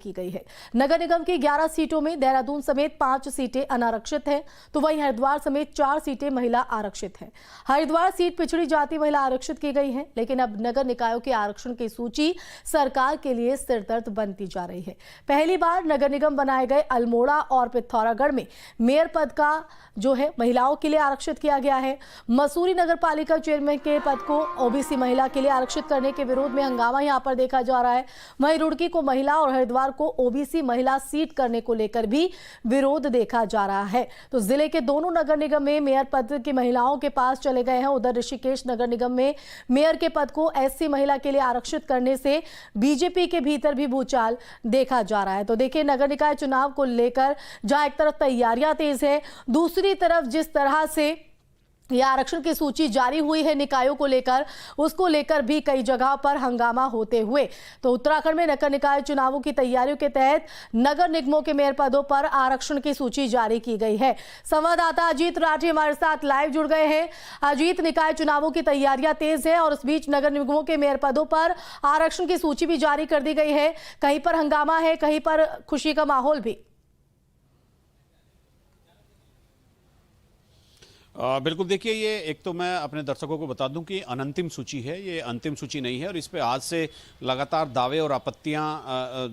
की गई है। नगर निगम की 11 सीटों में देहरादून समेत 5 सीटें अनारक्षित हैं, तो वहीं हरिद्वार समेत 4 सीटें महिला आरक्षित हैं। हरिद्वार सीट पिछड़ी जाति महिला आरक्षित की गई है, लेकिन अब नगर निकायों के आरक्षण की सूची सरकार के लिए सिरदर्द बनती जा रही है। पहली बार नगर निगम बनाए गए अल्मोड़ा और पिथौरागढ़ में मेयर पद का जो है महिलाओं के लिए आरक्षित किया गया है। मसूरी नगर पालिका चेयरमैन के पद को ओबीसी महिला के लिए आरक्षित करने के विरोध में हंगामा यहां पर देखा जा रहा है। वहीं रुड़की को महिला और हरिद्वार को ओबीसी महिला सीट करने को लेकर भी विरोध देखा जा रहा है। तो जिले के दोनों नगर निगम में मेयर पद की महिलाओं के पास चले गए हैं। उधर ऋषिकेश नगर निगम में मेयर के पद को एससी महिला के लिए आरक्षित करने से बीजेपी के भीतर भी भूचाल देखा जा रहा है। तो देखिए, नगर निकाय चुनाव को लेकर जहां एक तरफ तैयारियां तेज है, दूसरी तरफ जिस तरह से यह आरक्षण की सूची जारी हुई है निकायों को लेकर, उसको लेकर भी कई जगह पर हंगामा होते हुए तो उत्तराखंड में नगर निकाय चुनावों की तैयारियों के तहत नगर निगमों के मेयर पदों पर आरक्षण की सूची जारी की गई है। संवाददाता अजीत राठी हमारे साथ लाइव जुड़ गए हैं। अजीत, निकाय चुनावों की तैयारियां तेज है और इस बीच नगर निगमों के मेयर पदों पर आरक्षण की सूची भी जारी कर दी गई है। कहीं पर हंगामा है, कहीं पर खुशी का माहौल भी। बिल्कुल, देखिए, ये एक तो मैं अपने दर्शकों को बता दूं कि अनंतिम सूची है, ये अंतिम सूची नहीं है और इस पे आज से लगातार दावे और आपत्तियां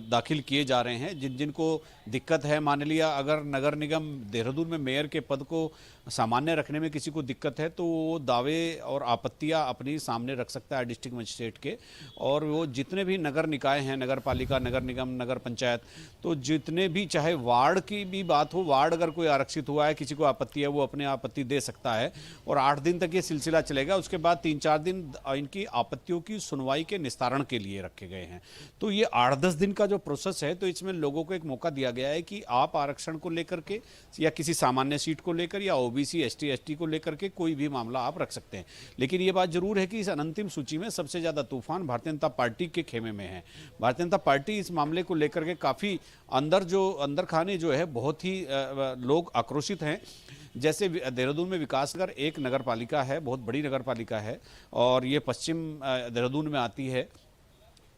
दाखिल किए जा रहे हैं। जिनको दिक्कत है, मान लिया अगर नगर निगम देहरादून में मेयर के पद को सामान्य रखने में किसी को दिक्कत है तो वो दावे और आपत्तियां अपनी सामने रख सकता है डिस्ट्रिक्ट मजिस्ट्रेट के। और वो जितने भी नगर निकाय हैं, नगर पालिका, नगर निगम, नगर पंचायत, तो जितने भी, चाहे वार्ड की भी बात हो, वार्ड अगर कोई आरक्षित हुआ है, किसी को आपत्ति है, वो अपने आपत्ति दे सकता है और 8 दिन तक ये सिलसिला चलेगा। उसके बाद 3-4 दिन इनकी आपत्तियों की सुनवाई के निस्तारण के लिए रखे गए हैं। तो ये 8-10 दिन का जो प्रोसेस है, तो इसमें लोगों को एक मौका दिया गया है कि आप आरक्षण को लेकर के या किसी सामान्य सीट को लेकर या ओबीसी एसटी एसटी को लेकर के कोई भी मामला आप रख सकते हैं। लेकिन ये बात जरूर है कि इस अंतिम सूची में सबसे ज्यादा तूफान भारतीय जनता पार्टी के खेमे में है। भारतीय जनता पार्टी इस मामले को लेकर के काफी अंदर खाने जो है, बहुत ही लोग आक्रोशित हैं। जैसे देहरादून में विकासनगर एक नगर पालिका है, बहुत बड़ी नगर पालिका है और ये पश्चिम देहरादून में आती है।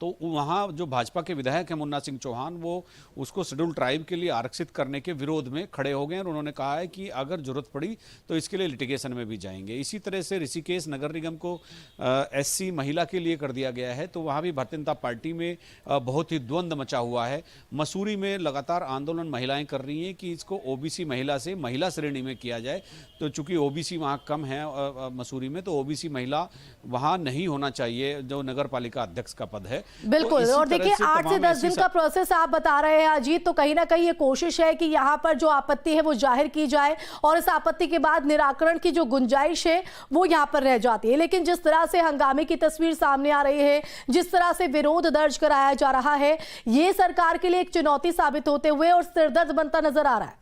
तो वहाँ जो भाजपा के विधायक हैं मुन्ना सिंह चौहान, वो उसको शेड्यूल ट्राइब के लिए आरक्षित करने के विरोध में खड़े हो गए और उन्होंने कहा है कि अगर जरूरत पड़ी तो इसके लिए लिटिगेशन में भी जाएंगे। इसी तरह से ऋषिकेश नगर निगम को एससी महिला के लिए कर दिया गया है, तो वहाँ भी भारतीय जनता पार्टी में बहुत ही द्वंद्व मचा हुआ है। मसूरी में लगातार आंदोलन महिलाएं कर रही हैं कि इसको ओबीसी महिला से महिला श्रेणी में किया जाए। तो चूंकि ओबीसी वहाँ कम है मसूरी में, तो ओबीसी महिला वहाँ नहीं होना चाहिए जो नगर पालिका अध्यक्ष का पद है। बिल्कुल, और देखिए 8 से 10 दिन का प्रोसेस आप बता रहे हैं अजीत, तो कहीं ना कहीं ये कोशिश है कि यहाँ पर जो आपत्ति है वो जाहिर की जाए और इस आपत्ति के बाद निराकरण की जो गुंजाइश है वो यहाँ पर रह जाती है। लेकिन जिस तरह से हंगामे की तस्वीर सामने आ रही है, जिस तरह से विरोध दर्ज कराया जा रहा है, ये सरकार के लिए एक चुनौती साबित होते हुए और सिरदर्द बनता नजर आ रहा है।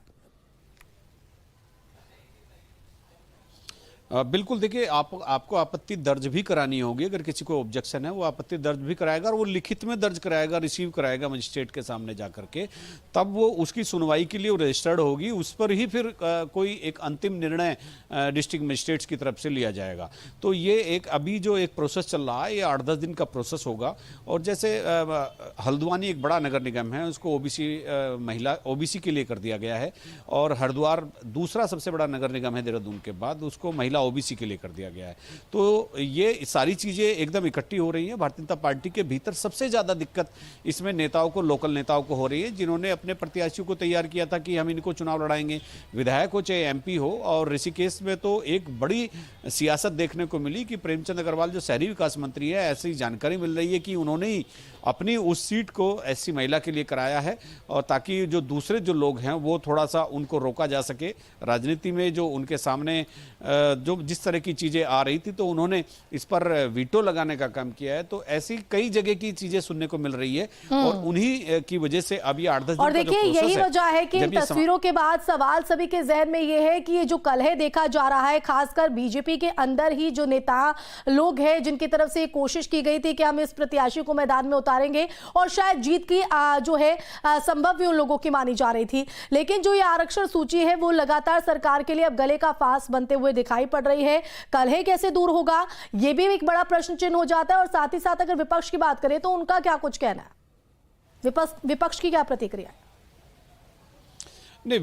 बिल्कुल, देखिए, आपको आपत्ति दर्ज भी करानी होगी। अगर किसी को ऑब्जेक्शन है, वो आपत्ति दर्ज भी कराएगा और वो लिखित में दर्ज कराएगा, रिसीव कराएगा मजिस्ट्रेट के सामने जाकर के। तब वो उसकी सुनवाई के लिए रजिस्टर्ड होगी, उस पर ही फिर कोई एक अंतिम निर्णय डिस्ट्रिक्ट मजिस्ट्रेट्स की तरफ से लिया जाएगा। तो ये एक अभी जो एक प्रोसेस चल रहा है, ये 8-10 दिन का प्रोसेस होगा। और जैसे हल्द्वानी एक बड़ा नगर निगम है, उसको ओबीसी के लिए कर दिया गया है और हरिद्वार दूसरा सबसे बड़ा नगर निगम है देहरादून के बाद, उसको महिला ओबीसी के लिए कर दिया गया है। तो ये सारी चीजें एकदम इकट्ठी हो रही हैं। भारतीय जनता पार्टी के भीतर सबसे ज्यादा दिक्कत इसमें नेताओं को, लोकल नेताओं को हो रही है, जिन्होंने अपने प्रत्याशियों को तैयार किया था कि हम इनको चुनाव लड़ाएंगे, विधायक हो चाहे एमपी हो। और ऋषिकेश में तो एक बड़ी सियासत देखने को मिली कि प्रेमचंद अग्रवाल जो शहरी विकास मंत्री है, ऐसी जानकारी मिल रही है कि उन्होंने ही अपनी उस सीट को एससी महिला के लिए कराया है और ताकि जो दूसरे जो लोग हैं वो थोड़ा सा उनको रोका जा सके। राजनीति में जो उनके सामने जो जिस तरह की चीजें आ रही थी, तो उन्होंने इस पर वीटो लगाने का काम किया है। तो ऐसी कई जगह की चीजें सुनने को मिल रही है और उन्हीं की वजह से अब ये 8-10 दिन और देखिए, यही वजह है कि इन तस्वीरों के बाद सवाल सभी के जहन में ये है कि ये जो कलह देखा जा रहा है, खासकर बीजेपी के अंदर ही जो नेता लोग हैं जिनकी तरफ से कोशिश की गई थी कि हम इस प्रत्याशी को मैदान में उतारेंगे और शायद जीत की जो है संभव भी उन लोगों की मानी जा रही थी। लेकिन जो ये आरक्षण सूची है वो लगातार सरकार के लिए अब गले का फांस बनते हुए दिखाई पड़ रही है। कलह कैसे दूर होगा, ये भी एक बड़ा प्रश्न चिन्ह हो जाता है। और साथ ही साथ अगर विपक्ष की बात करें तो उनका क्या कुछ कहना है? विपक्ष की क्या प्रतिक्रिया है? नहीं,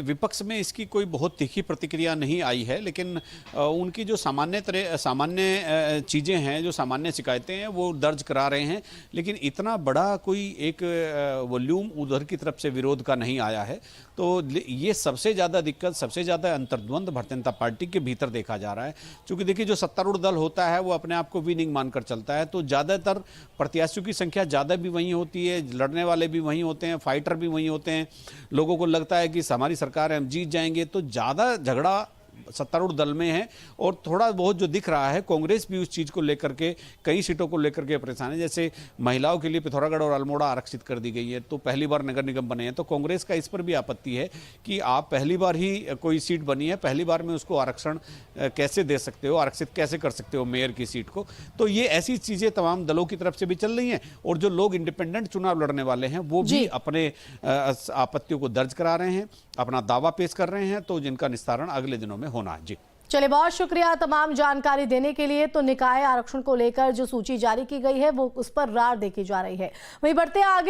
विपक्ष में इसकी कोई बहुत तीखी प्रतिक्रिया नहीं आई है, लेकिन उनकी जो सामान्य चीज़ें हैं, जो सामान्य शिकायतें हैं, वो दर्ज करा रहे हैं। लेकिन इतना बड़ा कोई एक वॉल्यूम उधर की तरफ से विरोध का नहीं आया है। तो ये सबसे ज़्यादा दिक्कत, सबसे ज़्यादा अंतर्द्वंद भारतीय जनता पार्टी के भीतर देखा जा रहा है। क्योंकि देखिए, जो सत्तारूढ़ दल होता है वो अपने आप को विनिंग मानकर चलता है, तो ज़्यादातर प्रत्याशियों की संख्या ज़्यादा भी वहीं होती है, लड़ने वाले भी वहीं होते हैं, फाइटर भी वहीं होते हैं। लोगों को लगता है कि हमारी सरकार है, हम जीत जाएंगे, तो ज़्यादा झगड़ा सत्तारूढ़ दल में है। और थोड़ा बहुत जो दिख रहा है, कांग्रेस भी उस चीज़ को लेकर के, कई सीटों को लेकर के परेशान है। जैसे महिलाओं के लिए पिथौरागढ़ और अल्मोड़ा आरक्षित कर दी गई है, तो पहली बार नगर निगम बने हैं, तो कांग्रेस का इस पर भी आपत्ति है कि आप पहली बार ही कोई सीट बनी है, पहली बार में उसको आरक्षण कैसे दे सकते हो, आरक्षित कैसे कर सकते हो मेयर की सीट को। तो ये ऐसी चीज़ें तमाम दलों की तरफ से भी चल रही हैं। और जो लोग इंडिपेंडेंट चुनाव लड़ने वाले हैं, वो भी अपने आपत्तियों को दर्ज करा रहे हैं, अपना दावा पेश कर रहे हैं, तो जिनका निस्तारण अगले दिनों में होना है। जी चलिए, बहुत शुक्रिया तमाम जानकारी देने के लिए। तो निकाय आरक्षण को लेकर जो सूची जारी की गई है, वो उस पर रार देखी जा रही है। वहीं बढ़ते आगे।